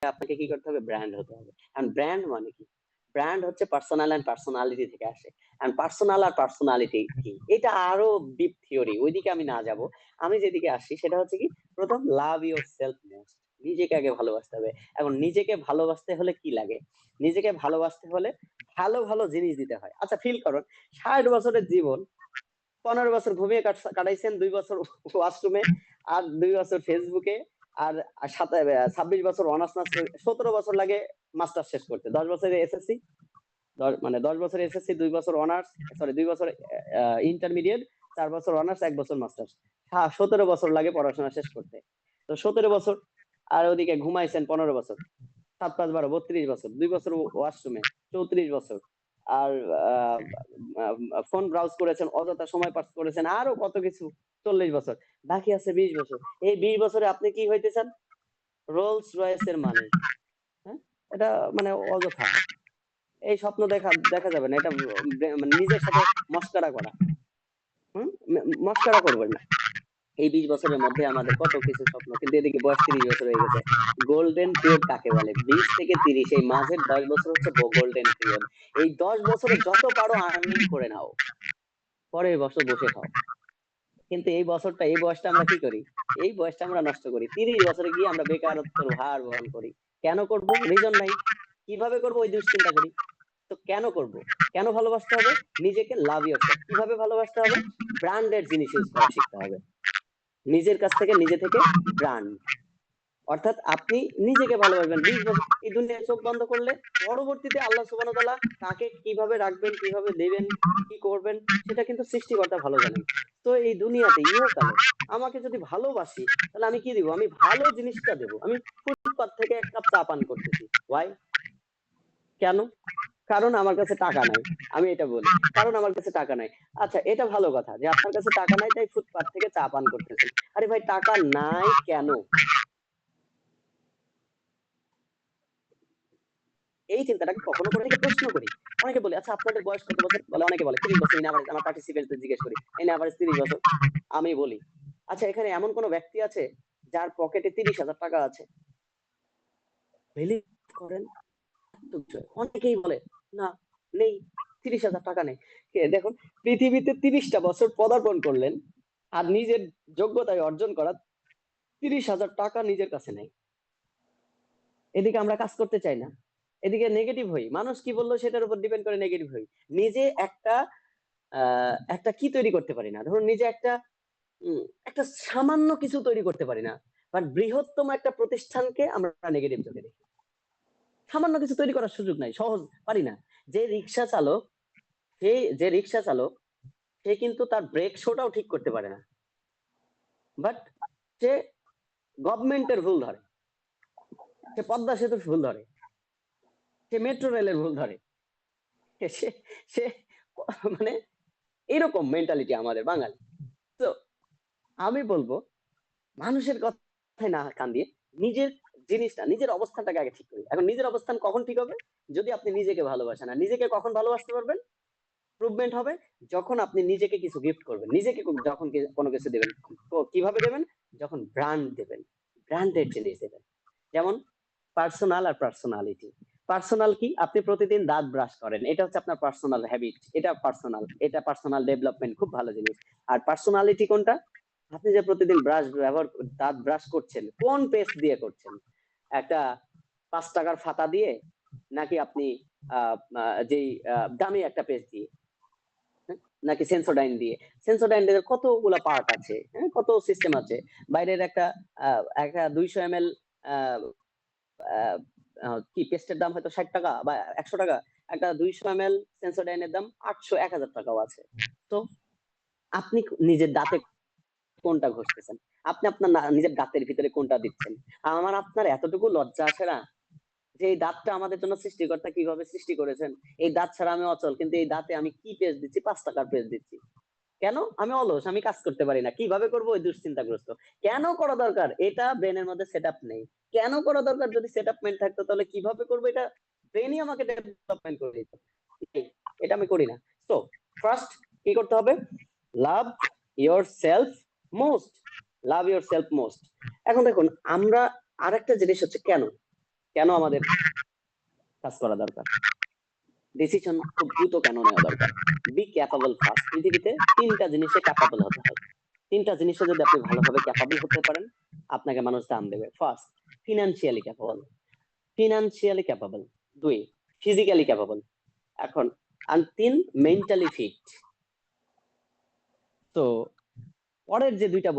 আপনাকে কি করতে হবে? ব্র্যান্ড হতে হবে। এন্ড ব্র্যান্ড মানে কি? ব্র্যান্ড হচ্ছে পার্সোনাল এন্ড পার্সোনালিটি থেকে আসে। এন্ড পার্সোনাল আর পার্সোনালিটি কি? এটা আরো ডিপ থিওরি, ওইদিকে আমি না যাব। আমি যেদিকে আসি সেটা হচ্ছে কি, প্রথম লাভ ইউর সেলফ মোস্ট। নিজেকে আগে ভালোবাসতে হবে। এখন নিজেকে ভালোবাসতে হলে কি লাগে? নিজেকে ভালোবাসতে হলে ভালো ভালো জিনিস দিতে হয়। আচ্ছা ফিল করুন, 60 বছরের জীবন, 15 বছর ঘুমিয়ে কাটাইছেন, 2 বছর ওয়াশরুমে, আর 2 বছর ফেসবুকে, আর 26 বছর অনার্স মাস্টার, 17 বছর লাগে মাস্টার শেষ করতে, 10 বছরে এসএসসি, মানে 10 বছর এসএসসি, 2 বছর অনার্স, সরি 2 বছর ইন্টারমিডিয়েট, 4 বছর অনার্স, 1 বছর মাস্টার্স, 17 বছর লাগে পড়াশোনা শেষ করতে। তো 17 বছর, আর ওদিকে ঘুমাইছেন 15 বছর, 7 5 12 32 বছর, 2 বছর ওয়াশরুমে, 34 বছর, আর ফোন ব্রাউজ করেছেন, অযথা সময় পাস করেছেন, আরো কত কিছু, 40 বছর, বাকি আছে 20 বছর। এই 20 বছরে আপনি কি হইতে চান? রোলস রয়েসের মালিক। হ্যাঁ, এটা মানে অযথা এই স্বপ্ন দেখা দেখা যাবে না, এটা মানে নিজের সাথে মস্করা করা। হম, মস্করা করবেন না। এই 20 বছরের মধ্যে আমাদের কত কিছু স্বপ্ন, কিন্তু এদিকে বয়স 30 বছর হয়ে গেছে। গোল্ডেন পিরিয়ড কাকে বলে? 20 থেকে 30, এই মাঝের 10 বছর হচ্ছে গোল্ডেন পিরিয়ড। এই 10 বছরে যত পারো আর্নিং করে নাও, পরের বছর বসে খাও। কিন্তু এই বছরটা, এই বয়সটা আমরা কি করি? এই বয়সটা আমরা নষ্ট করি। 30 বছরে গিয়ে আমরা বেকারত্বের ভার বহন করি। কেন করব? রিজন নাই। কিভাবে করব ওই দুশ্চিন্তা করি। তো কেন করব? কেন ভালোবাসতে হবে? নিজেকে লাভ ইয়োরসেলফ। কিভাবে ভালোবাসতে হবে? ব্র্যান্ডেড জিনিস ইউজ করা শিখতে হবে। নিজের কাছ থেকে, নিজে থেকে ব্র্যান্ড, অর্থাৎ আপনি নিজেকে ভালোবাসবেন। 20 বছর এই দুনিয়ায় চোখ বন্ধ করলে পরবর্তীতে আল্লাহ সুবহানাহু ওয়া তাআলা কাকে কিভাবে রাখবেন, কিভাবে দেবেন, কি করবেন, সেটা কিন্তু সৃষ্টিকর্তা ভালো জানেন। তো এই দুনিয়াতে ইহকালে আমাকে যদি ভালোবাসি, তাহলে আমি কি দিব? আমি ভালো জিনিসটা দেব। আমি ফুটপাত থেকে 1 কাপ চা পান করতেছি, ওয়াই? কেন? কারণ আমার কাছে টাকা নাই। আমি এটা বলি, কারণ আমার কাছে টাকা নাই। আচ্ছা, এটা ভালো কথা যে আপনার কাছে টাকা নাই তাই ফুটপাত থেকে চা পান করতেছেন। আরে ভাই, টাকা নাই কেন? এই চিন্তাটাকে কখনো করে থেকে প্রশ্ন করি। অনেকে বলে, আচ্ছা আপনাদের বয়স কত বছর? বলে, অনেকে বলে 30 বছর ইন এভারেজ। আমার পার্টিসিপেন্টদের জিজ্ঞেস করি, ইন এভারেজ 30 বছর। আমি বলি, আচ্ছা এখানে এমন কোন ব্যক্তি আছে যার পকেটে 30,000 টাকা আছে? বিলিভ করেন, তো বিষয়। অনেকেই বলে, না, নেই, 30,000 টাকা নেই। দেখুন, পৃথিবীতে 30টা বছর পদার্পণ করলেন, আর নিজের যোগ্যতায় অর্জন করা 30,000 টাকা নিজের কাছে নেই। এদিকে আমরা কাজ করতে চাই না, এদিকে নেগেটিভ হই, মানুষ কি বললো সেটার উপর ডিপেন্ড করে নেগেটিভ হই। নিজে একটা কি তৈরি করতে পারি না, ধরুন নিজে একটা সামান্য কিছু তৈরি করতে পারি না, বাট বৃহত্তম একটা প্রতিষ্ঠানকে আমরা নেগেটিভ চোখে দেখি। সামান্য কিছু তৈরি করার সুযোগ নাই, সহজ পারি না। যে রিক্সা চালক, সে যে রিক্সা চালক, সে কিন্তু তার ব্রেক শোটাও ঠিক করতে পারে না, বাট সে গভর্নমেন্টের ভুল ধরে, সে পদ্মা সেতুর ভুল ধরে, সে মেট্রো রেলের ভুল ধরে, সে সে মানে এরকম মেন্টালিটি আমাদের বাঙালি। তো আমি বলবো, মানুষের কথায় না কান দিয়ে নিজের জিনিসটা, নিজের অবস্থানটাকে আগে ঠিক করি। এখন নিজের অবস্থান কখন ঠিক হবে? যদি আপনি নিজেকে ভালোবাসেন। আর নিজেকে কখন ভালোবাসতে পারবেন? ইমপ্রুভমেন্ট হবে যখন আপনি নিজেকে কিছু গিফট করবেন, নিজেকে যখন কোনো কিছু দেবেন। কিভাবে দেবেন? যখন ব্র্যান্ড দেবেন, ব্র্যান্ডেড জিনিস দেবেন। যেমন পার্সোনাল আর পার্সোনালিটি। পার্সোনাল কি? আপনি প্রতিদিন দাঁত ব্রাশ করেন, এটা হচ্ছে আপনার পার্সোনাল হ্যাবিট, এটা পার্সোনাল, এটা পার্সোনাল ডেভেলপমেন্ট, খুব ভালো জিনিস। আর পার্সোনালিটি কোনটা? আপনি যে প্রতিদিন দাঁত ব্রাশ করছেন, কোন পেস্ট দিয়ে করছেন? একটা 5 টাকার ফাতা দিয়ে, নাকি আপনি যেই দামি একটা পেস্ট দিয়ে, হ্যাঁ? নাকি সেন্সোডাইন দিয়ে? সেন্সোডাইন এর কতগুলা পার্ট আছে, হ্যাঁ, কত সিস্টেম আছে। বাইরের একটা 200 ml কি পেস্টের দাম হয়তো 60 টাকা বা 100 টাকা, একটা 200 ml সেন্সোডাইনের দাম 800 1000 টাকাও আছে। তো আপনি নিজের দাঁতে কোনটা ঘষতেছেন? আপনি আপনার নিজের দাঁতের ভিতরে কোনটা দিচ্ছেন? আমার আপনার এতটুকু লজ্জা আসে না, যে এই দাঁতটা আমাদের জন্য সৃষ্টিকর্তা কিভাবে সৃষ্টি করেছেন? এই দাঁত ছাড়া আমি অচল, কিন্তু এই দাঁতে আমি কি পেস্ট দিচ্ছি? 5 টাকার পেস্ট দিচ্ছি। কেন? আমি অলস, আমি কাজ করতে পারি না, কিভাবে করবো ওই দুশ্চিন্তাগ্রস্ত। কেন করা দরকার? এটা ব্রেনের মধ্যে সেট আপ নেই। কেন করা দরকার? যদি সেট আপ মেন্ট থাকতো তাহলে কিভাবে করবো এটা? ব্রেনই আমাকে ডেভেলপমেন্ট করে দিত। এটা আমি করি না। তো ফার্স্ট কি করতে হবে? Love your self most. Love your self most. এখন দেখুন, আমরা আরেকটা জিনিস হচ্ছে, কেন কেন আমাদের কাজ করা দরকার, ডিসিশন খুব দ্রুত কেন নেওয়া দরকার। Be capable first. পৃথিবীতে 3টা জিনিসে ক্যাপাবল হতে হয়। 3টা জিনিসে যদি আপনি ভালোভাবে ক্যাপাবল হতে পারেন, আপনাকে মানুষ দাম দেবে। First, financially capable. Financially capable. 2, physically capable. এখন আর 3, মেন্টালি ফিট। তো পরের যে 2টা